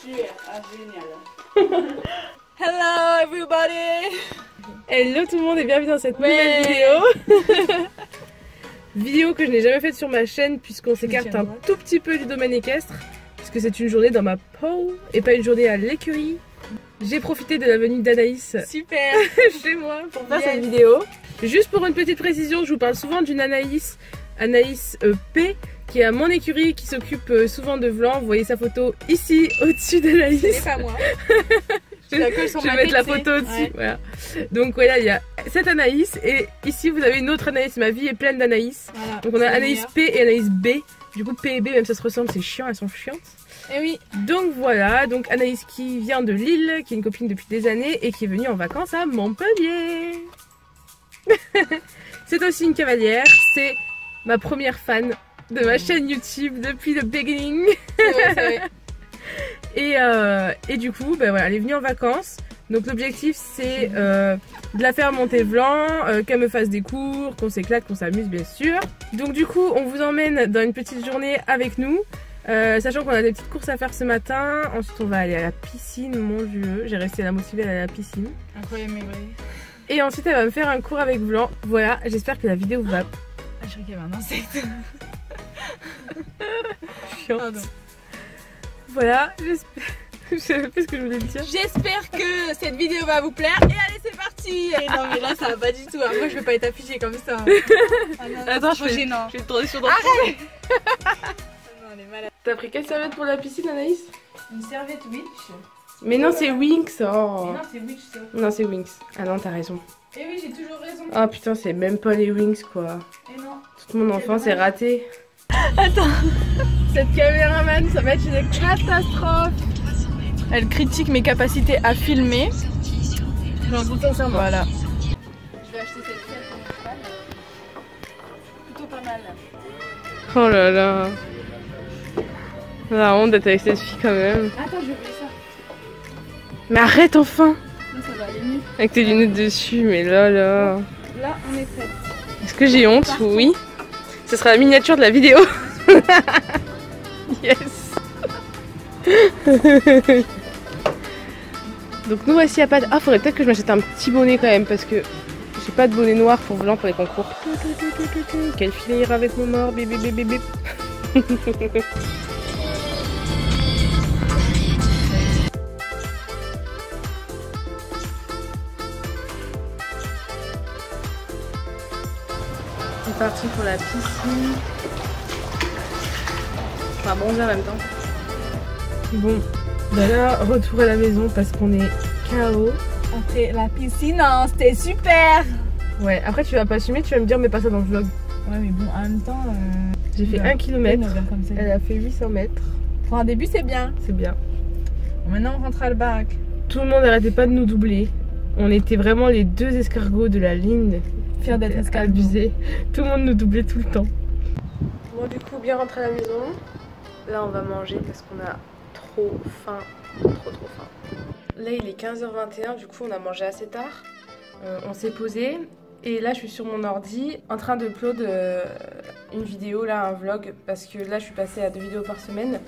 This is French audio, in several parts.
génial. Hello everybody. Hello tout le monde et bienvenue dans cette nouvelle vidéo. Vidéo que je n'ai jamais faite sur ma chaîne puisqu'on s'écarte un tout petit peu du domaine équestre. Puisque c'est une journée dans ma peau et pas une journée à l'écurie. J'ai profité de la venue d'Anaïs Super chez moi pour faire cette vidéo. Juste pour une petite précision, je vous parle souvent d'une Anaïs P qui est à mon écurie, qui s'occupe souvent de Vlan. Vous voyez sa photo ici au-dessus d'Anaïs. C'est pas moi. Je vais mettre la photo au-dessus. Ouais. Voilà. Donc voilà, il y a cette Anaïs et ici vous avez une autre Anaïs. Ma vie est pleine d'Anaïs. Voilà, donc on a Anaïs P et Anaïs B. Du coup P et B, même ça se ressemble, c'est chiant, elles sont chiantes. Et oui. Donc voilà, donc Anaïs qui vient de Lille, qui est une copine depuis des années et qui est venue en vacances à Montpellier. C'est aussi une cavalière, c'est ma première fan de ma chaîne YouTube depuis le beginning. C'est vrai. Et du coup, ben voilà, elle est venue en vacances. Donc l'objectif c'est de la faire monter Vlan, qu'elle me fasse des cours, qu'on s'éclate, qu'on s'amuse bien sûr. Donc du coup on vous emmène dans une petite journée avec nous. Sachant qu'on a des petites courses à faire ce matin. Ensuite on va aller à la piscine, mon dieu. J'ai resté la motivée à aller à la piscine. Incroyable mais vrai. Et ensuite elle va me faire un cours avec Vlan. Voilà, j'espère que la vidéo vous va. Ah, je crois qu'il y avait un insecte. Pardon. Voilà, j'espère. Je sais plus ce que je voulais dire. J'espère que cette vidéo va vous plaire. Et allez, c'est parti. Et non, mais là, ça va pas du tout. Moi, je vais pas être affichée comme ça. Ah, non, attends, je vais te tourner sur ton arrête. Non, on est malade. T'as pris quelle serviette pour la piscine, Anaïs? Une serviette Witch. Mais non, c'est Winx. Oh. Non, c'est Witch, ça. Non, c'est Winx. Ah non, t'as raison. Et oui, j'ai toujours raison. Oh putain, c'est même pas les Winx, quoi. Et non. Toute mon enfance est ratée. Attends. Cette caméraman, ça va être une catastrophe. Elle critique mes capacités à filmer. J'en doute sincèrement. Voilà. Je vais acheter cette pièce pour mon cheval. Plutôt pas mal. Oh là là. La honte d'être avec cette fille quand même. Attends, je vais faire ça. Mais arrête enfin. Là, ça va aller mieux. Avec tes lunettes dessus, mais là. Là, on est prête. Est-ce que j'ai honte? Oui. Ce sera la miniature de la vidéo. Yes. Donc nous voici à pas. Ah, faudrait peut-être que je m'achète un petit bonnet quand même parce que j'ai pas de bonnet noir pour Vlan pour les concours. Quel filet ira avec mon mort, bébé bébé bébé. C'est parti pour la piscine. Enfin bronzer en même temps. Bon, bah là, retour à la maison parce qu'on est KO. Après la piscine, hein, c'était super. Ouais, après tu vas pas assumer, tu vas me dire mais pas ça dans le vlog. Ouais, mais bon, en même temps... J'ai fait 1 km, comme ça. elle a fait 800 mètres. Pour un début, c'est bien. C'est bien. Bon, maintenant, on rentre à le baraque. Tout le monde n'arrêtait pas de nous doubler. On était vraiment les deux escargots de la ligne. Fiers d'être escargots. Abusés. Tout le monde nous doublait tout le temps. Bon, du coup, bien rentré à la maison. Là, on va manger parce qu'on a trop faim. Trop faim. Là, il est 15h21, du coup, on a mangé assez tard. On s'est posé. Et là je suis sur mon ordi en train de upload une vidéo, là un vlog, parce que là je suis passée à 2 vidéos par semaine.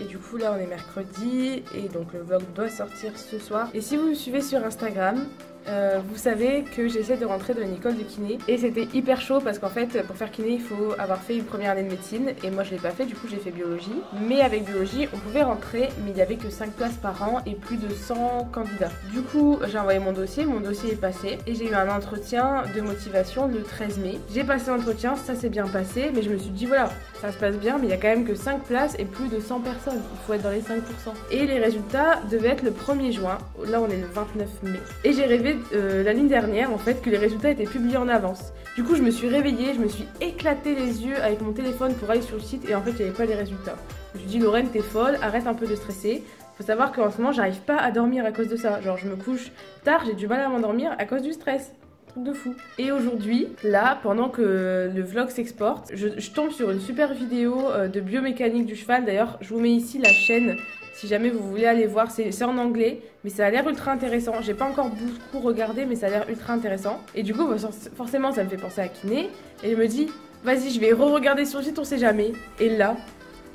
Et du coup là on est mercredi et donc le vlog doit sortir ce soir. Et si vous me suivez sur Instagram, vous savez que j'essaie de rentrer dans une école de kiné. Et c'était hyper chaud parce qu'en fait pour faire kiné il faut avoir fait une première année de médecine. Et moi je l'ai pas fait, du coup j'ai fait biologie. Mais avec biologie on pouvait rentrer, mais il n'y avait que 5 places par an et plus de 100 candidats. Du coup j'ai envoyé mon dossier est passé. Et j'ai eu un entretien de motivation le 13 mai. J'ai passé l'entretien, ça s'est bien passé. Mais je me suis dit voilà, ça se passe bien mais il y a quand même que 5 places et plus de 100 personnes. Il faut être dans les 5%. Et les résultats devaient être le 1er juin. Là on est le 29 mai. Et j'ai rêvé la ligne dernière en fait que les résultats étaient publiés en avance. Du coup je me suis réveillée, je me suis éclaté les yeux avec mon téléphone pour aller sur le site et en fait il n'y avait pas les résultats. Je me suis dit Lorraine t'es folle, arrête un peu de stresser. Faut savoir qu'en ce moment j'arrive pas à dormir à cause de ça. Genre je me couche tard, j'ai du mal à m'endormir à cause du stress. Truc de fou. Et aujourd'hui, là, pendant que le vlog s'exporte, je tombe sur une super vidéo de biomécanique du cheval. D'ailleurs je vous mets ici la chaîne si jamais vous voulez aller voir, c'est en anglais, mais ça a l'air ultra intéressant. J'ai pas encore beaucoup regardé, mais ça a l'air ultra intéressant. Et du coup, forcément, ça me fait penser à kiné. Et je me dis, vas-y, je vais re-regarder sur le site, on sait jamais. Et là,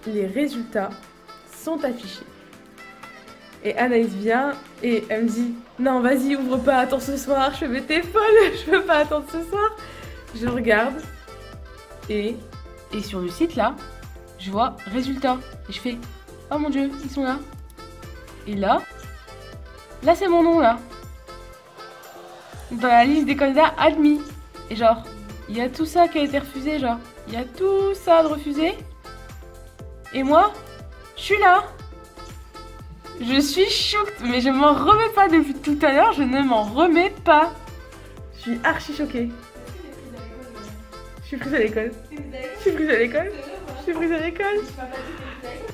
les résultats sont affichés. Et Anaïs vient et elle me dit non vas-y ouvre pas, attends ce soir. Je fais mais t'es folle, je peux pas attendre ce soir. Je regarde et sur le site là, je vois résultat. Et je fais oh mon dieu, ils sont là. Et là c'est mon nom là. Dans la liste des candidats admis. Et genre, il y a tout ça qui a été refusé, genre. Il y a tout ça de refusé. Et moi, je suis là. Je suis choquée, mais je m'en remets pas depuis tout à l'heure, je ne m'en remets pas. Je suis archi choquée. Je suis prise à l'école. Je suis prise à l'école. Je suis prise à l'école.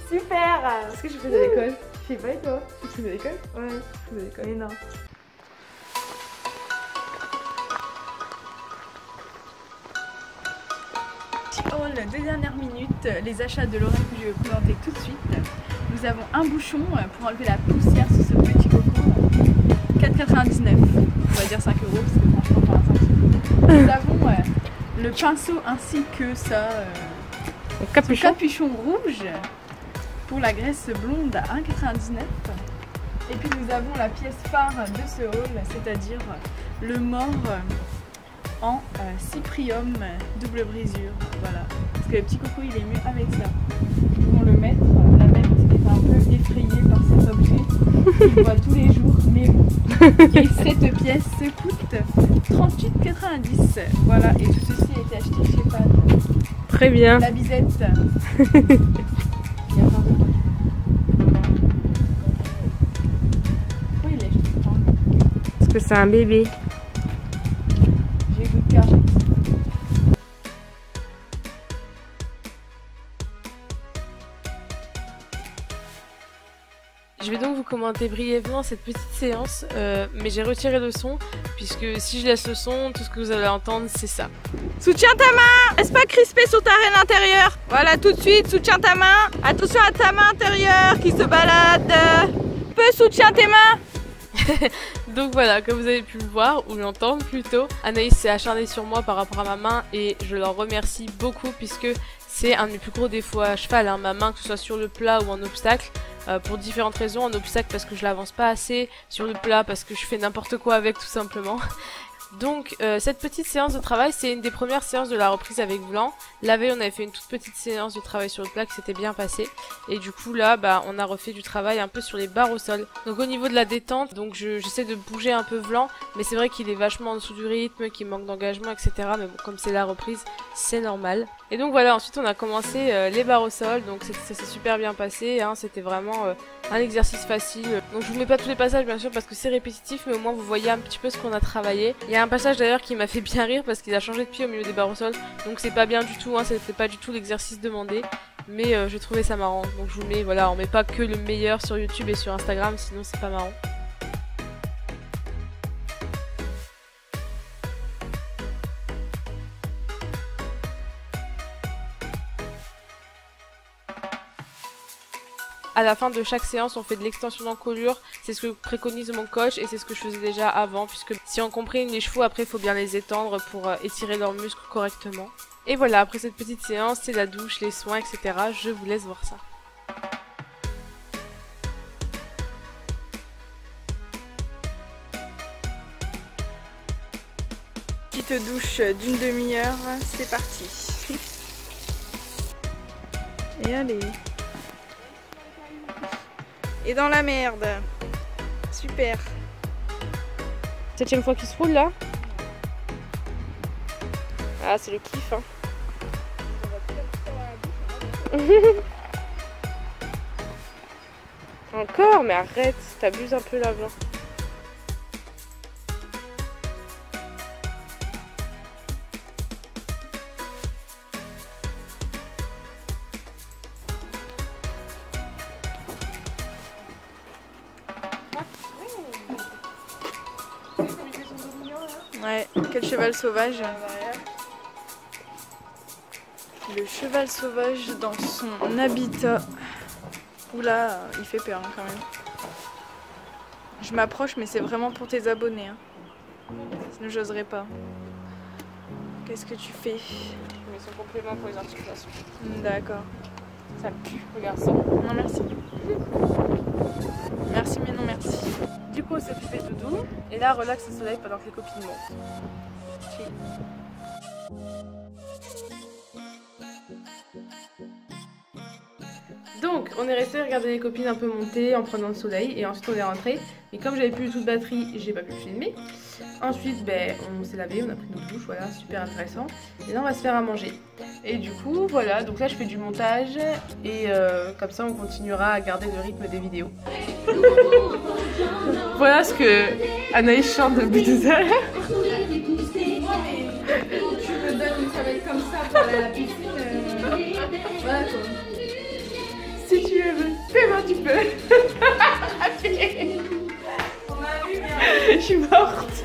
Super. Est-ce que je suis prise à l'école? Je sais pas et toi? Je suis prise à l'école? Ouais, je suis prise à l'école. Mais non. Haul de dernière minute, les achats de Lorraine que je vais vous présenter tout de suite. Nous avons un bouchon pour enlever la poussière sur ce petit coco, 4,99 €, on va dire 5 € parce que franchement pour l'instant nous avons le pinceau ainsi que ce capuchon rouge pour la graisse blonde à 1,99 €. Et puis nous avons la pièce phare de ce haul, c'est-à-dire le mort en cyprium double brisure, voilà, parce que le petit coco il est mieux avec ça. Nous pouvons le mettre, la mettre est un peu effrayée par cet objet qu'il voit tous les jours, mais bon. Et cette pièce coûte 38,90 €, voilà, et tout ceci a été acheté chez Pan. Très bien. La bisette. Pourquoi il est acheté tant? Parce que c'est un bébé. J'ai goût de carte. Je vais donc vous commenter brièvement cette petite séance, mais j'ai retiré le son, puisque si je laisse le son, tout ce que vous allez entendre, c'est ça. Soutiens ta main, reste pas crispé sur ta reine intérieure. Voilà, tout de suite, soutiens ta main. Attention à ta main intérieure qui se balade. Peu soutiens tes mains. Donc voilà, comme vous avez pu le voir, ou l'entendre plutôt, Anaïs s'est acharnée sur moi par rapport à ma main et je leur remercie beaucoup puisque c'est un de mes plus gros défauts à cheval, hein, ma main, que ce soit sur le plat ou en obstacle. Pour différentes raisons, en obstacle parce que je l'avance pas assez, sur le plat parce que je fais n'importe quoi avec tout simplement. Donc cette petite séance de travail, c'est une des premières séances de la reprise avec Vlan. La veille on avait fait une toute petite séance de travail sur le plat qui s'était bien passé. Et du coup là on a refait du travail un peu sur les barres au sol. Donc au niveau de la détente, donc j'essaie de bouger un peu Vlan, mais c'est vrai qu'il est vachement en dessous du rythme, qu'il manque d'engagement, etc. Mais bon, comme c'est la reprise, c'est normal. Et donc voilà, ensuite on a commencé les barres au sol, donc ça s'est super bien passé, hein, c'était vraiment un exercice facile. Donc je vous mets pas tous les passages bien sûr parce que c'est répétitif, mais au moins vous voyez un petit peu ce qu'on a travaillé. Il y a un passage d'ailleurs qui m'a fait bien rire parce qu'il a changé de pied au milieu des barres au sol, donc c'est pas bien du tout, hein, c'était pas du tout l'exercice demandé. Mais j'ai trouvé ça marrant, donc je vous mets, voilà, on met pas que le meilleur sur YouTube et sur Instagram, sinon c'est pas marrant. À la fin de chaque séance, on fait de l'extension d'encolure. C'est ce que préconise mon coach et c'est ce que je faisais déjà avant, puisque si on comprime les chevaux, après il faut bien les étendre pour étirer leurs muscles correctement. Et voilà, après cette petite séance, c'est la douche, les soins, etc. Je vous laisse voir ça. Petite douche d'une demi-heure, c'est parti. Et allez. Et dans la merde. Super. 7e fois qu'il se roule là. Ah, c'est le kiff, hein. Encore, mais arrête, t'abuses un peu là, Blanc. Ouais, quel cheval sauvage. Le cheval sauvage dans son habitat. Oula, il fait peur hein, quand même. Je m'approche mais c'est vraiment pour tes abonnés. Hein. Sinon j'oserais pas. Qu'est-ce que tu fais? Je mets son complément pour les articulations. D'accord. Ça me pue, regarde ça. Non merci. Merci. Et là, relax au soleil pendant que les copines montent. Chill. Donc, on est resté regarder les copines un peu monter en prenant le soleil et ensuite on est rentré. Et comme j'avais plus du tout de batterie, j'ai pas pu filmer. Ensuite, on s'est lavé, on a pris notre douche, voilà, super intéressant. Et là, on va se faire à manger. Et du coup, voilà, donc là, je fais du montage et comme ça, on continuera à garder le rythme des vidéos. Voilà ce que Anaïs chante depuis tout à l'heure. Tu me donnes, ça va être comme ça pour aller à la piscine. Voilà quoi. Si tu veux, fais-moi, tu peux. Je suis morte.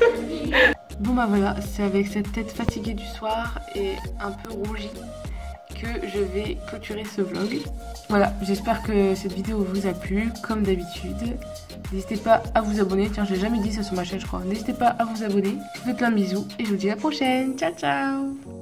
Bon bah voilà, c'est avec cette tête fatiguée du soir et un peu rougie que je vais clôturer ce vlog. Voilà, j'espère que cette vidéo vous a plu, comme d'habitude. N'hésitez pas à vous abonner, tiens j'ai jamais dit ça sur ma chaîne je crois. N'hésitez pas à vous abonner, je vous fais plein de bisous et je vous dis à la prochaine, ciao ciao.